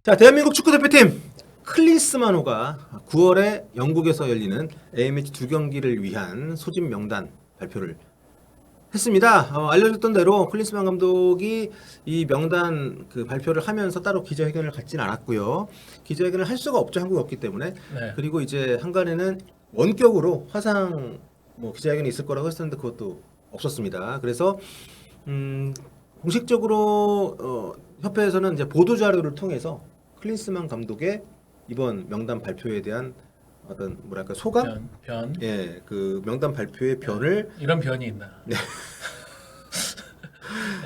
자, 대한민국 축구대표팀 클린스만호가 9월에 영국에서 열리는 AMH 두 경기를 위한 소집 명단 발표를 했습니다. 알려졌던 대로 클린스만 감독이 이 명단 발표를 하면서 따로 기자회견을 갖진 않았고요. 기자회견을 할 수가 없죠. 한국이 없기 때문에. 네. 그리고 이제 한간에는 원격으로 화상 기자회견이 있을 거라고 했었는데 그것도 없었습니다. 그래서 공식적으로 협회에서는 이제 보도 자료를 통해서 클린스만 감독의 이번 명단 발표에 대한 어떤 뭐랄까 소감, 변. 예, 그 명단 발표의 변을 이런 변이 있나? 네.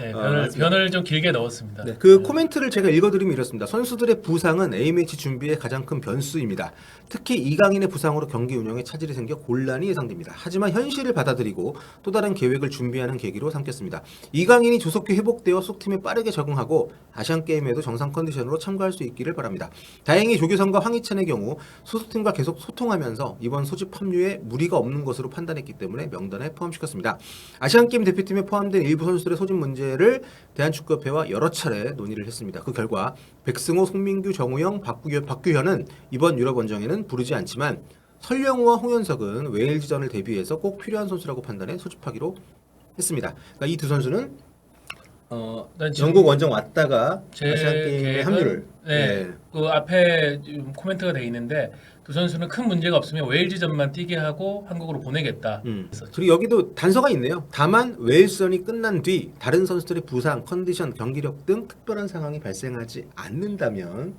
네, 맞습니다. 변을 좀 길게 넣었습니다. 네, 그 코멘트를 제가 읽어드리면 이렇습니다. 선수들의 부상은 AMH 준비의 가장 큰 변수입니다. 특히 이강인의 부상으로 경기 운영에 차질이 생겨 곤란이 예상됩니다. 하지만 현실을 받아들이고 또 다른 계획을 준비하는 계기로 삼겠습니다. 이강인이 조속히 회복되어 속팀에 빠르게 적응하고 아시안게임에도 정상 컨디션으로 참가할 수 있기를 바랍니다. 다행히 조규성과 황희찬의 경우 소속팀과 계속 소통하면서 이번 소집 합류에 무리가 없는 것으로 판단했기 때문에 명단에 포함시켰습니다. 아시안게임 대표팀에 포함된 일부 선수들의 소집 문제를 대한축구협회와 여러 차례 논의를 했습니다. 그 결과 백승호, 송민규, 정우영, 박규현은 이번 유럽 원정에는 부르지 않지만 설령우와 홍현석은 웨일즈전을 대비해서 꼭 필요한 선수라고 판단해 소집하기로 했습니다. 그러니까 이 두 선수는 난 지금 영국 원정 왔다가 제 아시안게임에 계획은- 합류를 네, 그 앞에 지금 코멘트가 돼 있는데 두 선수는 큰 문제가 없으면 웨일즈전만 뛰게 하고 한국으로 보내겠다. 그리고 여기도 단서가 있네요. 다만 웨일스전이 끝난 뒤 다른 선수들의 부상, 컨디션, 경기력 등 특별한 상황이 발생하지 않는다면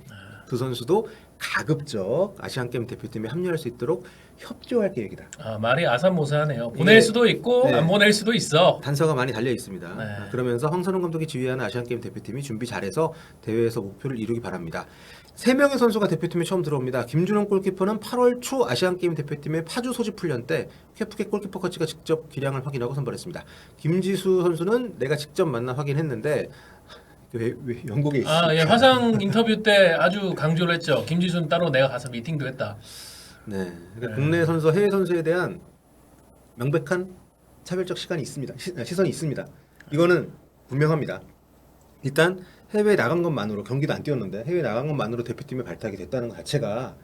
두 선수도 가급적 아시안게임 대표팀에 합류할 수 있도록 협조할 계획이다. 말이 아산모사하네요. 보낼 예. 수도 있고 네. 안 보낼 수도 있어. 단서가 많이 달려 있습니다. 네. 그러면서 황선홍 감독이 지휘하는 아시안게임 대표팀이 준비 잘해서 대회에서 목표를 이루기 바랍니다. 3명의 선수가 대표팀에 처음 들어옵니다. 김준홍 골키퍼는 8월 초 아시안게임 대표팀의 파주 소집 훈련 때 캐프켓 골키퍼 코치가 직접 기량을 확인하고 선발했습니다. 김지수 선수는 내가 직접 만나 확인했는데 왜 영국에 있습니까? 예, 화상 인터뷰 때 아주 강조를 했죠. 김지수는 따로 내가 가서 미팅도 했다. 네, 그러니까 국내 선수, 해외 선수에 대한 명백한 차별적 시간이 있습니다. 시선이 있습니다. 이거는 분명합니다. 일단 해외에 나간 것만으로 경기도 안 뛰었는데 해외에 나간 것만으로 대표팀에 발탁이 됐다는 것 자체가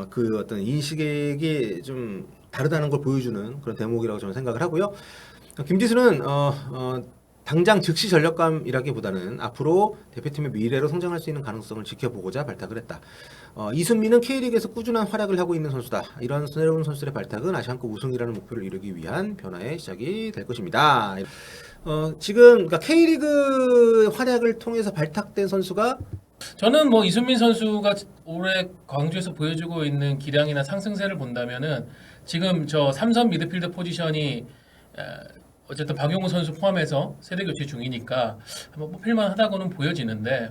그 어떤 인식이 좀 다르다는 걸 보여주는 그런 대목이라고 저는 생각을 하고요. 김지수는 당장 즉시 전력감이라기보다는 앞으로 대표팀의 미래로 성장할 수 있는 가능성을 지켜보고자 발탁을 했다. 이순민은 K리그에서 꾸준한 활약을 하고 있는 선수다. 이런 새로운 선수들의 발탁은 아시안컵 우승이라는 목표를 이루기 위한 변화의 시작이 될 것입니다. 지금 그러니까 K리그 활약을 통해서 발탁된 선수가 저는 뭐 이순민 선수가 올해 광주에서 보여주고 있는 기량이나 상승세를 본다면은 지금 저 삼선 미드필더 포지션이 어쨌든 박용우 선수 포함해서 세대 교체 중이니까 한번 뽑힐만 하다고는 보여지는데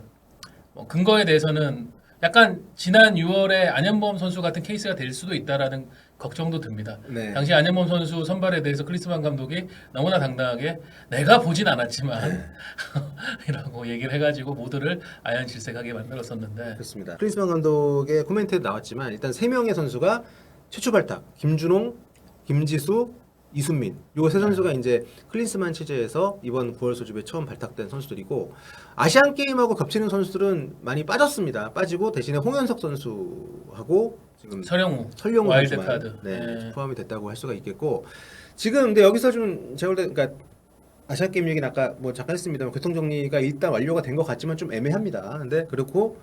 뭐 근거에 대해서는 약간 지난 6월에 안현범 선수 같은 케이스가 될 수도 있다라는 걱정도 듭니다. 네. 당시 안현범 선수 선발에 대해서 클린스만 감독이 너무나 당당하게 내가 보진 않았지만 이라고 얘기를 해가지고 모두를 아연실색하게 만들었었는데 그렇습니다. 클린스만 감독의 코멘트에 나왔지만 일단 3명의 선수가 최초 발탁 김준홍, 김지수, 이순민 요 세 선수가 이제 클린스만 체제에서 이번 9월 소집에 처음 발탁된 선수들이고 아시안 게임하고 겹치는 선수들은 많이 빠졌습니다. 빠지고 대신에 홍현석 선수하고 지금 설영우 설용우 선수만 와일드카드. 네, 포함이 됐다고 할 수가 있겠고 지금 근데 여기서 좀 제가 볼 때 그러니까 아시안 게임 얘기는 아까 뭐 잠깐 했습니다만 교통 정리가 일단 완료가 된 것 같지만 좀 애매합니다. 근데 그렇고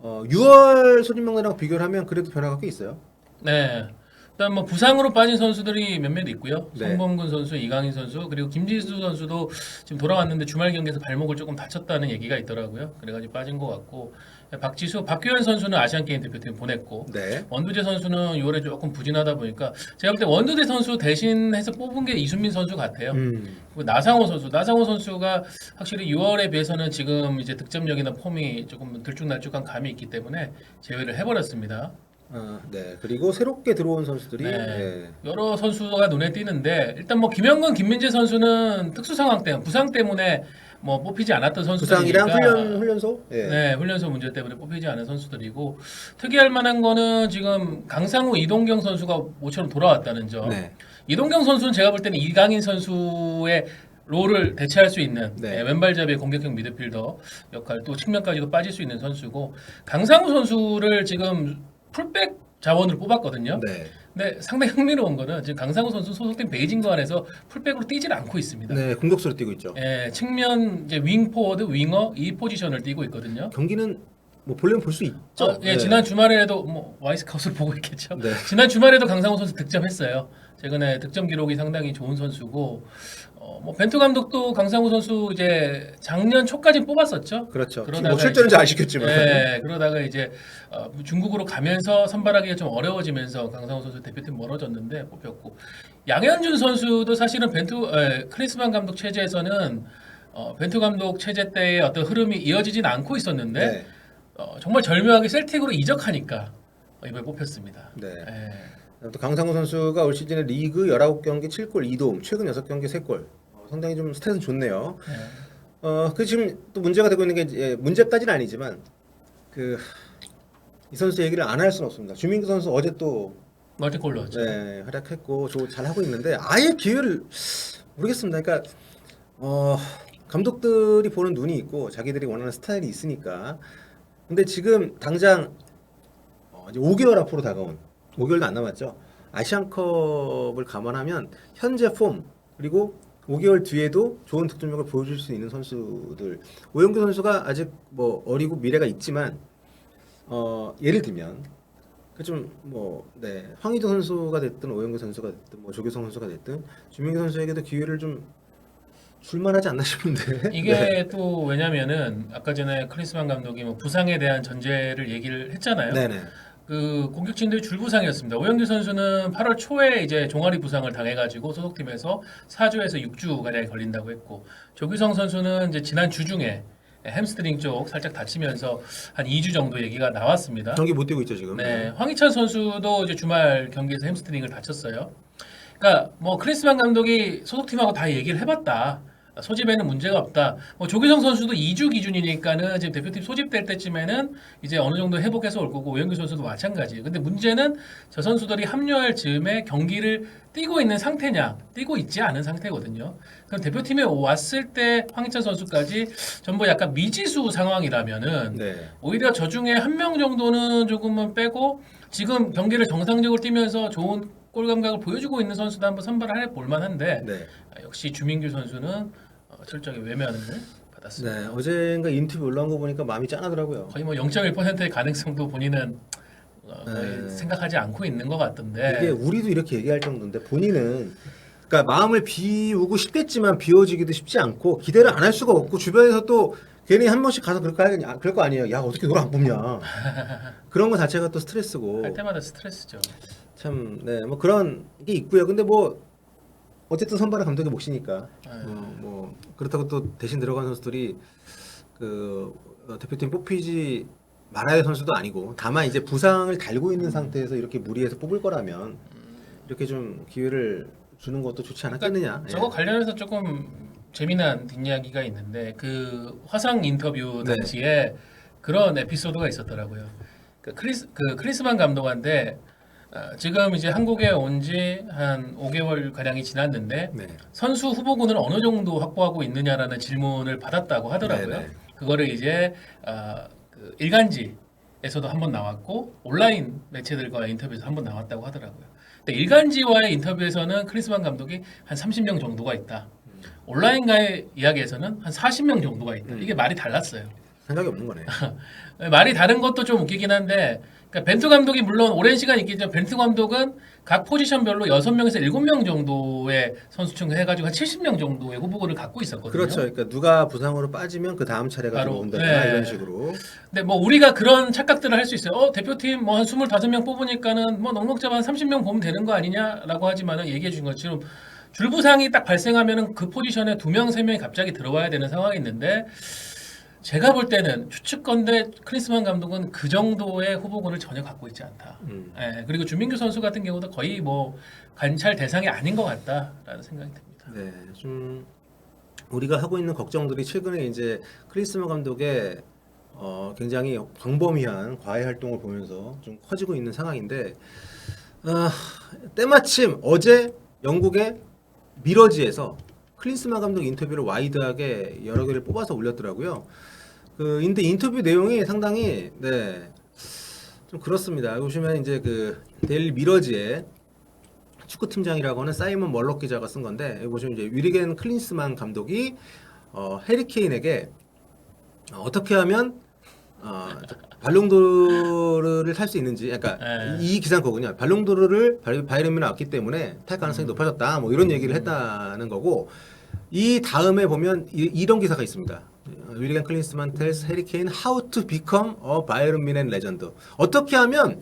6월 소집 명단하고 비교를 하면 그래도 변화가 꽤 있어요. 네. 일단 뭐 부상으로 빠진 선수들이 몇몇 있고요. 네. 송범근 선수, 이강인 선수, 그리고 김지수 선수도 지금 돌아왔는데 주말 경기에서 발목을 조금 다쳤다는 얘기가 있더라고요. 그래가지고 빠진 것 같고 박지수, 박규현 선수는 아시안 게임 대표팀 보냈고 네. 원두재 선수는 6월에 조금 부진하다 보니까 제가 볼 때 원두재 선수 대신해서 뽑은 게 이순민 선수 같아요. 그리고 나상호 선수가 확실히 6월에 비해서는 지금 이제 득점력이나 폼이 조금 들쭉날쭉한 감이 있기 때문에 제외를 해버렸습니다. 네. 그리고 새롭게 들어온 선수들이 네. 여러 선수가 눈에 띄는데 일단 뭐 김영근, 김민재 선수는 특수 상황 때문에 부상 때문에 뭐 뽑히지 않았던 선수들이니까 부상이랑 훈련소? 네, 훈련소 문제 때문에 뽑히지 않은 선수들이고 특이할 만한 거는 지금 강상우, 이동경 선수가 모처럼 돌아왔다는 점. 네. 이동경 선수는 제가 볼 때는 이강인 선수의 롤을 대체할 수 있는 네. 왼발잡이의 공격형 미드필더 역할 또 측면까지도 빠질 수 있는 선수고 강상우 선수를 지금 풀백 자원으로 뽑았거든요. 네. 근데 상당히 흥미로운 거는 지금 강상우 선수 소속된 베이징 거안에서 풀백으로 뛰질 않고 있습니다. 네, 공격수로 뛰고 있죠. 예, 측면 이제 윙 포워드, 윙어 이 포지션을 뛰고 있거든요. 경기는 뭐 보려면 볼 수 있죠. 예, 네. 지난 주말에도 뭐 와이스카우스를 보고 있겠죠. 네. 지난 주말에도 강상우 선수 득점했어요. 최근에 득점 기록이 상당히 좋은 선수고, 뭐 벤투 감독도 강상우 선수 이제 작년 초까지 뽑았었죠. 그렇죠. 그러다가 뭐 출전은 잘 안 시켰지만. 예, 그러다가 이제 중국으로 가면서 선발하기가 좀 어려워지면서 강상우 선수 대표팀 멀어졌는데 뽑혔고, 양현준 선수도 사실은 크리스만 감독 체제에서는 벤투 감독 체제 때의 어떤 흐름이 이어지진 않고 있었는데. 네. 정말 절묘하게 셀틱으로 이적하니까 이번에 뽑혔습니다. 네. 예. 또 강상우 선수가 올 시즌에 리그 19경기 7골 2도움, 최근 6경기 3골. 상당히 좀 스탯은 좋네요. 예. 그 지금 또 문제가 되고 있는 게 문제까지는 아니지만 이 선수 얘기를 안 할 수는 없습니다. 주민규 선수 어제 또 멀티골 넣었죠. 네, 활약했고 잘 하고 있는데 아예 기회를 모르겠습니다. 그러니까 감독들이 보는 눈이 있고 자기들이 원하는 스타일이 있으니까. 근데 지금 당장 이제 5개월 앞으로 다가온 5개월도 안 남았죠. 아시안컵을 감안하면 현재 폼 그리고 5개월 뒤에도 좋은 득점력을 보여줄 수 있는 선수들. 오영규 선수가 아직 뭐 어리고 미래가 있지만 예를 들면 황희도 선수가 됐든 오영규 선수가 됐든 뭐 조규성 선수가 됐든 주민규 선수에게도 기회를 좀 줄만하지 않나 싶은데. 이게 네. 또 왜냐면은 아까 전에 크리스만 감독이 뭐 부상에 대한 전제를 얘기를 했잖아요. 네네. 그 공격진들이 줄부상이었습니다. 오영규 선수는 8월 초에 이제 종아리 부상을 당해가지고 소속팀에서 4주에서 6주 가량이 걸린다고 했고, 조규성 선수는 이제 지난 주 중에 햄스트링 쪽 살짝 다치면서 한 2주 정도 얘기가 나왔습니다. 경기 못 뛰고 있죠 지금. 네, 황희찬 선수도 이제 주말 경기에서 햄스트링을 다쳤어요. 그러니까 뭐 크리스만 감독이 소속팀하고 다 얘기를 해봤다. 소집에는 문제가 없다. 뭐 조규성 선수도 2주 기준이니까는 지금 대표팀 소집될 때쯤에는 이제 어느 정도 회복해서 올 거고 오영규 선수도 마찬가지예요. 근데 문제는 저 선수들이 합류할 즈음에 경기를 뛰고 있는 상태냐, 뛰고 있지 않은 상태거든요. 그럼 대표팀에 왔을 때 황희찬 선수까지 전부 약간 미지수 상황이라면은 네. 오히려 저 중에 한 명 정도는 조금만 빼고 지금 경기를 정상적으로 뛰면서 좋은 골 감각을 보여주고 있는 선수도 한번 선발을 해 볼만한데 네. 역시 주민규 선수는 철저하게 외면을 받았습니다. 네. 어젠가 인터뷰 올라온 거 보니까 마음이 짠하더라고요. 거의 뭐 0.1%의 가능성도 본인은 거의 네. 생각하지 않고 있는 것 같던데. 이게 우리도 이렇게 얘기할 정도인데 본인은 그러니까 마음을 비우고 싶겠지만 비워지기도 쉽지 않고 기대를 안 할 수가 없고 주변에서 또 괜히 한 번씩 가서 그럴 거 아니에요. 야 어떻게 너를 안 뽑냐. 그런 거 자체가 또 스트레스고. 할 때마다 스트레스죠. 참, 네, 뭐 그런 게 있고요. 근데 뭐 어쨌든 선발은 감독의 몫이니까. 뭐 그렇다고 또 대신 들어간 선수들이 대표팀 뽑히지 말아야 할 선수도 아니고, 다만 이제 부상을 달고 있는 상태에서 이렇게 무리해서 뽑을 거라면 이렇게 좀 기회를 주는 것도 좋지 않았겠느냐. 저거 관련해서 조금 재미난 뒷이야기가 있는데 그 화상 인터뷰 네. 당시에 그런 에피소드가 있었더라고요. 크리스만 감독한테 지금 이제 한국에 온 지 한 5개월 가량이 지났는데 네. 선수 후보군을 어느 정도 확보하고 있느냐라는 질문을 받았다고 하더라고요. 네네. 그거를 이제 그 일간지에서도 한번 나왔고 온라인 매체들과의 인터뷰에서 한번 나왔다고 하더라고요. 근데 일간지와의 인터뷰에서는 크리스만 감독이 한 30명 정도가 있다. 온라인과의 이야기에서는 한 40명 정도가 있다. 이게 말이 달랐어요. 생각이 없는 거네. 말이 다른 것도 좀 웃기긴 한데, 그러니까 벤투 감독이 물론 오랜 시간 있겠지만 벤투 감독은 각 포지션별로 6명에서 7명 정도의 선수층을 해가지고 한 70명 정도의 후보군을 갖고 있었거든요. 그렇죠. 그러니까 누가 부상으로 빠지면 그 다음 차례가 바로, 들어온다거나 네. 이런 식으로. 근데 뭐 우리가 그런 착각들을 할 수 있어요. 대표팀 뭐 한 25명 뽑으니까는 뭐 넉넉 잡아 한 30명 보면 되는 거 아니냐라고 하지만은 얘기해 준 것처럼 줄부상이 딱 발생하면은 그 포지션에 2명, 3명이 갑자기 들어와야 되는 상황이 있는데, 제가 볼 때는 추측건데 크리스만 감독은 그 정도의 후보군을 전혀 갖고 있지 않다. 예, 그리고 주민규 선수 같은 경우도 거의 뭐 관찰 대상이 아닌 것 같다라는 생각이 듭니다. 네, 좀 우리가 하고 있는 걱정들이 최근에 이제 크리스만 감독의 굉장히 광범위한 과외 활동을 보면서 좀 커지고 있는 상황인데, 때마침 어제 영국의 미러지에서 클린스만 감독 인터뷰를 와이드하게 여러 개를 뽑아서 올렸더라고요. 근데 인터뷰 내용이 상당히 좀 그렇습니다. 보시면 이제 그 데일리 미러지의 축구팀장이라고 하는 사이먼 멀럭 기자가 쓴 건데, 여기 보시면 이제 유리겐 클린스만 감독이 해리 케인에게 어떻게 하면 발롱도르를 탈 수 있는지, 그러니까 이 기사는 거군요. 발롱도르를 바이에른 뮌헨에 왔기 때문에 탈 가능성이 높아졌다, 뭐 이런 얘기를 했다는 거고, 이 다음에 보면 이런 기사가 있습니다. 유리겐 클린스만 tells 해리 케인 how to become a 바이에른 뮌헨 레전드. 어떻게 하면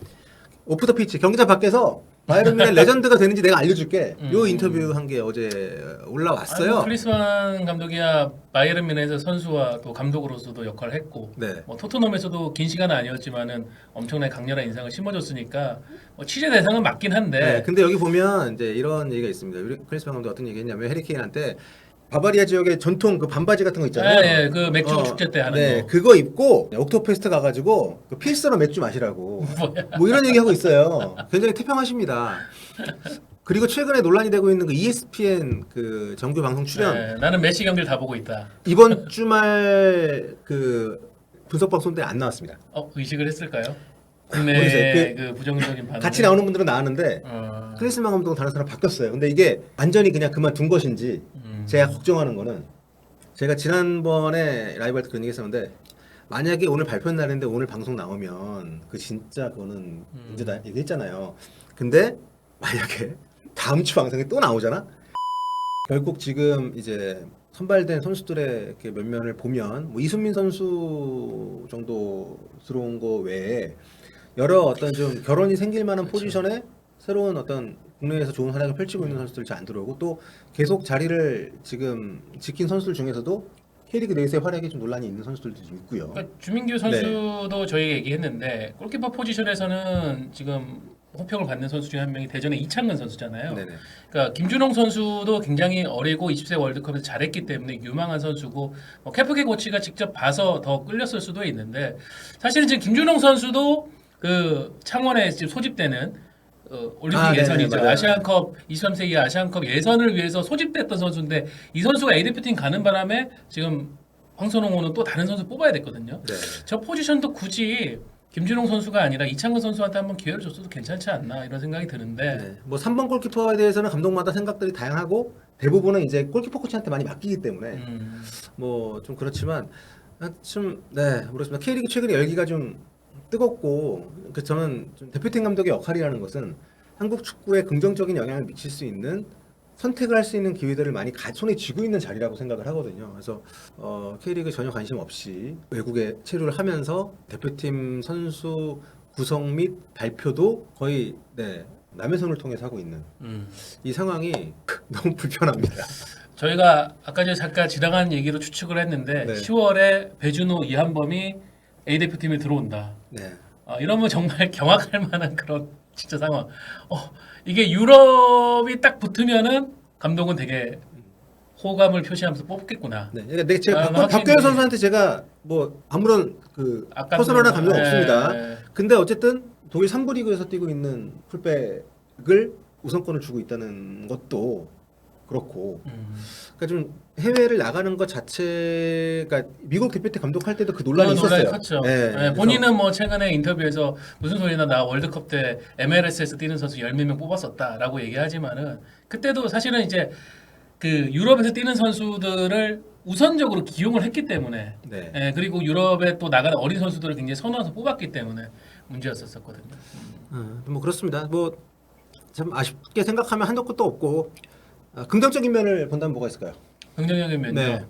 오프 더 피치, 경기장 밖에서 바이에른 뮌헨 레전드가 되는지 내가 알려줄게. 요 인터뷰 한 게 어제 올라왔어요. 아니, 클린스만 감독이야 바이에른 뮌헨에서 선수와 또 감독으로서도 역할을 했고, 네. 뭐 토트넘에서도 긴 시간은 아니었지만은 엄청나게 강렬한 인상을 심어줬으니까 뭐 취재 대상은 맞긴 한데. 네, 근데 여기 보면 이제 이런 얘기가 있습니다. 클린스만 감독 어떤 얘기했냐면 해리 케인한테 바바리아 지역의 전통 그 반바지 같은 거 있잖아요. 네, 그 맥주 축제 때 하는 거. 그거 입고 옥토페스트 가가지고 그 필스너 맥주 마시라고 뭐 이런 얘기하고 있어요. 굉장히 태평하십니다. 그리고 최근에 논란이 되고 있는 그 ESPN 그 정규 방송 출연, 네, 나는 메시 경기를 다 보고 있다. 이번 주말 그 분석 방송 때 안 나왔습니다. 의식을 했을까요? 모르겠어요. 국내 그 부정적인 반응. 같이 나오는 분들은 나왔는데 어, 클린스만 감독은 다른 사람 바뀌었어요. 근데 이게 완전히 그냥 그만둔 것인지, 제가 걱정하는 거는, 제가 지난번에 라이브할 때 그런 얘기 했었는데, 만약에 오늘 발표 날인데 오늘 방송 나오면 그 진짜 그거는 문제다 얘기했잖아요. 근데 만약에 다음 주 방송에 또 나오잖아? 결국 지금 이제 선발된 선수들의 이렇게 면면을 보면 뭐 이순민 선수 정도 들어온 거 외에 여러 어떤 좀 결혼이 생길 만한 포지션에 새로운 어떤 국내에서 좋은 활약을 펼치고 있는 선수들 잘 안 들어오고, 또 계속 자리를 지금 지킨 선수들 중에서도 K리그 내에서의 활약이 좀 논란이 있는 선수들도 좀 있고요. 그러니까 주민규 선수도 저희 얘기했는데 골키퍼 포지션에서는 지금 호평을 받는 선수 중에 한 명이 대전의 이창근 선수잖아요. 네네. 그러니까 김준홍 선수도 굉장히 어리고 20세 월드컵에서 잘했기 때문에 유망한 선수고, 뭐 캐프게 코치가 직접 봐서 더 끌렸을 수도 있는데, 사실은 지금 김준홍 선수도 그 창원에 지금 소집되는 올림픽 예선이죠. 맞아요. 아시안컵 23세 이하 아시안컵 예선을 위해서 소집됐던 선수인데, 이 선수가 A 대표팀 가는 바람에 지금 황선홍호는 또 다른 선수 뽑아야 됐거든요. 네. 저 포지션도 굳이 김준홍 선수가 아니라 이창근 선수한테 한번 기회를 줬어도 괜찮지 않나 이런 생각이 드는데. 네. 뭐 3번 골키퍼에 대해서는 감독마다 생각들이 다양하고 대부분은 이제 골키퍼 코치한테 많이 맡기기 때문에 뭐 좀 그렇지만 좀 모르겠습니다. K리그 최근에 열기가 좀 뜨겁고, 그 저는 좀 대표팀 감독의 역할이라는 것은 한국 축구에 긍정적인 영향을 미칠 수 있는, 선택을 할 수 있는 기회들을 많이 손에 쥐고 있는 자리라고 생각을 하거든요. 그래서 K리그 전혀 관심 없이 외국에 체류를 하면서 대표팀 선수 구성 및 발표도 거의 남의 손을 통해서 하고 있는 이 상황이 너무 불편합니다. 저희가 아까 전에 잠깐 지나간 얘기로 추측을 했는데, 네. 10월에 배준호, 이한범이 A 대표팀에 들어온다. 네. 이러면 정말 경악할 만한 그런 진짜 상황. 이게 유럽이 딱 붙으면은 감독은 되게 호감을 표시하면서 뽑겠구나. 네. 그러니까 제가 확실히 박규현 선수한테 제가 뭐 아무런 그 퍼스널한 감정 없습니다. 근데 어쨌든 독일 3부 리그에서 뛰고 있는 풀백을 우선권을 주고 있다는 것도 그렇고, 그러니까 좀 해외를 나가는 것 자체가, 미국 대표팀 감독할 때도 그 논란이 있었어요. 컸죠. 네, 본인은 뭐 최근에 인터뷰에서 무슨 소리나, 나 월드컵 때 MLS에서 뛰는 선수 10명 뽑았었다라고 얘기하지만은, 그때도 사실은 이제 그 유럽에서 뛰는 선수들을 우선적으로 기용을 했기 때문에, 네. 그리고 유럽에 또 나가는 어린 선수들을 굉장히 선호해서 뽑았기 때문에 문제였었거든요. 뭐 그렇습니다. 뭐 참 아쉽게 생각하면 한도 끝도 없고, 긍정적인 면을 본다면 뭐가 있을까요? 긍정적인 면요. 네.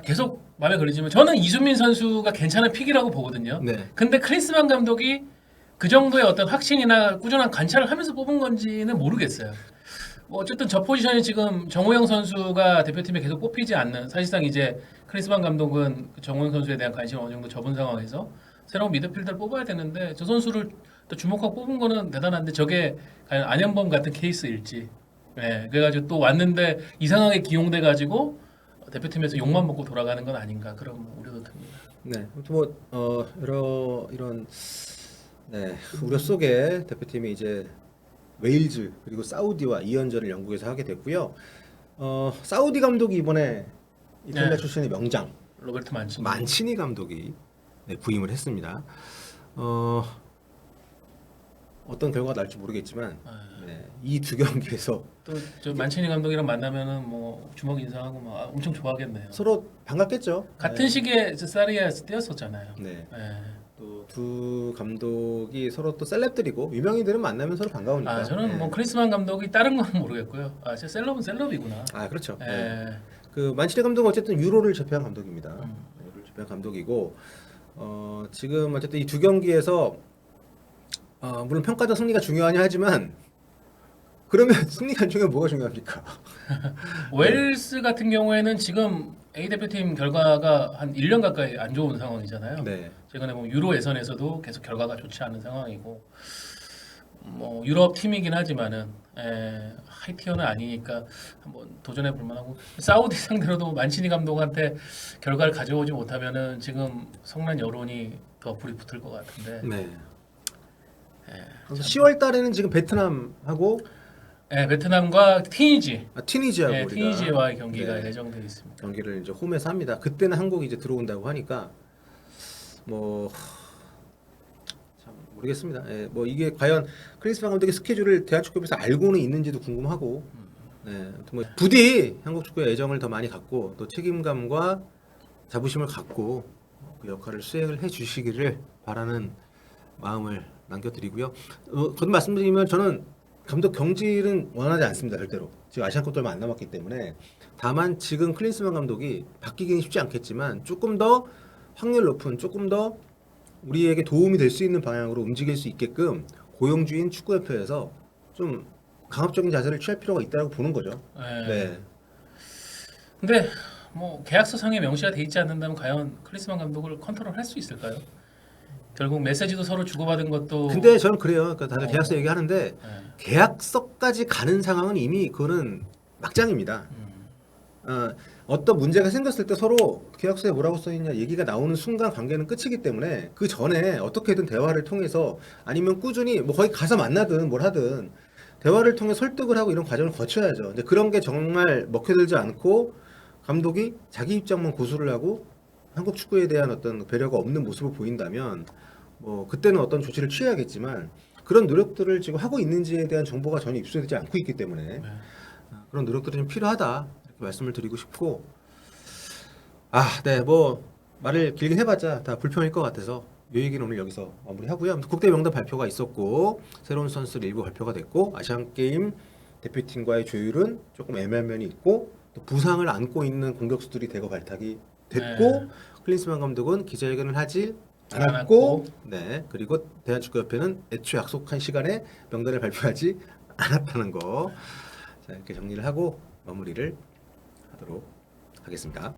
계속 말에 걸리지만 저는 이순민 선수가 괜찮은 픽이라고 보거든요. 네. 근데 클린스만 감독이 그 정도의 어떤 확신이나 꾸준한 관찰을 하면서 뽑은 건지는 모르겠어요. 뭐 어쨌든 저 포지션이 지금 정우영 선수가 대표팀에 계속 뽑히지 않는, 사실상 이제 클린스만 감독은 정우영 선수에 대한 관심을 어느 정도 접은 상황에서 새로운 미드필더를 뽑아야 되는데, 저 선수를 또 주목하고 뽑은 거는 대단한데, 저게 과연 안현범 같은 케이스일지. 그래가지고 또 왔는데 이상하게 기용돼가지고 대표팀에서 욕만 먹고 돌아가는 건 아닌가, 그런 우려도 듭니다. 네. 뭐 여러 이런 우려 속에 대표팀이 이제 웨일즈 그리고 사우디와 2연전을 영국에서 하게 됐고요. 사우디 감독이 이번에 이탈리아 네. 출신의 명장 로베르토 만치니. 만치니 감독이 네, 부임을 했습니다. 어떤 결과가 날지 모르겠지만 네, 이 두 경기에서 또저 만치니 감독이랑 만나면은 뭐 주먹 인사하고 막 엄청 좋아하겠네요. 서로 반갑겠죠. 같은 시기에 저 사리아에서 뛰었었잖아요. 네. 네. 또 두 감독이 서로 또 셀럽들이고 유명인들은 만나면 서로 반가우니까. 아 저는 네. 뭐 크리스만 감독이 다른 건 모르겠고요. 아 진짜 셀럽은 셀럽이구나. 아 그렇죠. 네. 네. 그 만치니 감독은 어쨌든 유로를 제패한 감독입니다. 음. 유로를 제패한 감독이고 지금 어쨌든 이 두 경기에서 물론 평가전 승리가 중요하냐 하지만 그러면 승리가 안 중요하면 뭐가 중요합니까? 웨일스 같은 경우에는 지금 A 대표팀 결과가 한 1년 가까이 안 좋은 상황이잖아요. 네. 최근에 뭐 유로 예선에서도 계속 결과가 좋지 않은 상황이고 뭐 유럽 팀이긴 하지만은 하이티어는 아니니까 한번 도전해 볼 만하고 사우디 상대로도 만치니 감독한테 결과를 가져오지 못하면은 지금 성난 여론이 더 불이 붙을 것 같은데 네. 예, 그래서 10월 달에는 지금 베트남하고 베트남과 튀니지하고 우리가 티니지와의 경기가 네, 예정되어 있습니다. 경기를 이제 홈에서 합니다. 그때는 한국이 이제 들어온다고 하니까 뭐 참 모르겠습니다. 예, 뭐 이게 과연 크리스만 감독의 스케줄을 대한축구협에서 알고는 있는지도 궁금하고, 네, 아무튼 뭐 부디 한국 축구에 애정을 더 많이 갖고 또 책임감과 자부심을 갖고 그 역할을 수행을 해주시기를 바라는 마음을 남겨드리고요. 거듭 말씀드리면 저는 감독 경질은 원하지 않습니다. 절대로. 지금 아시안컵도 얼마 안 남았기 때문에 다만 지금 클린스만 감독이 바뀌기는 쉽지 않겠지만 조금 더 확률 높은 조금 더 우리에게 도움이 될 수 있는 방향으로 움직일 수 있게끔 고용주인 축구협회에서 좀 강압적인 자세를 취할 필요가 있다고 보는 거죠. 예. 네. 근데 뭐 계약서상에 명시가 돼 있지 않는다면 과연 클리스만 감독을 컨트롤할 수 있을까요? 결국 메시지도 서로 주고받은 것도 근데 저는 그래요. 그러니까 다들 계약서 얘기하는데 예. 계약서까지 가는 상황은 이미 그거는 막장입니다. 어떤 문제가 생겼을 때 서로 계약서에 뭐라고 써있냐 얘기가 나오는 순간 관계는 끝이기 때문에 그 전에 어떻게든 대화를 통해서 아니면 꾸준히 뭐 거기 가서 만나든 뭘 하든 대화를 통해 설득을 하고 이런 과정을 거쳐야죠. 근데 그런 게 정말 먹혀들지 않고 감독이 자기 입장만 고수를 하고 한국 축구에 대한 어떤 배려가 없는 모습을 보인다면 뭐 그때는 어떤 조치를 취해야겠지만 그런 노력들을 지금 하고 있는지에 대한 정보가 전혀 입수되지 않고 있기 때문에 네. 그런 노력들이 좀 필요하다 이렇게 말씀을 드리고 싶고 네, 뭐 말을 길게 해봤자 다 불평일 것 같아서 이 얘기는 오늘 여기서 마무리하고요. 국대 명단 발표가 있었고 새로운 선수들 일부 발표가 됐고 아시안 게임 대표팀과의 조율은 조금 애매한 면이 있고 또 부상을 안고 있는 공격수들이 대거 발탁이 됐고 네. 클린스만 감독은 기자회견을 하지 안 않았고 네 그리고 대한축구협회는 애초 약속한 시간에 명단을 발표하지 않았다는 거. 자, 이렇게 정리를 하고 마무리를 하도록 하겠습니다.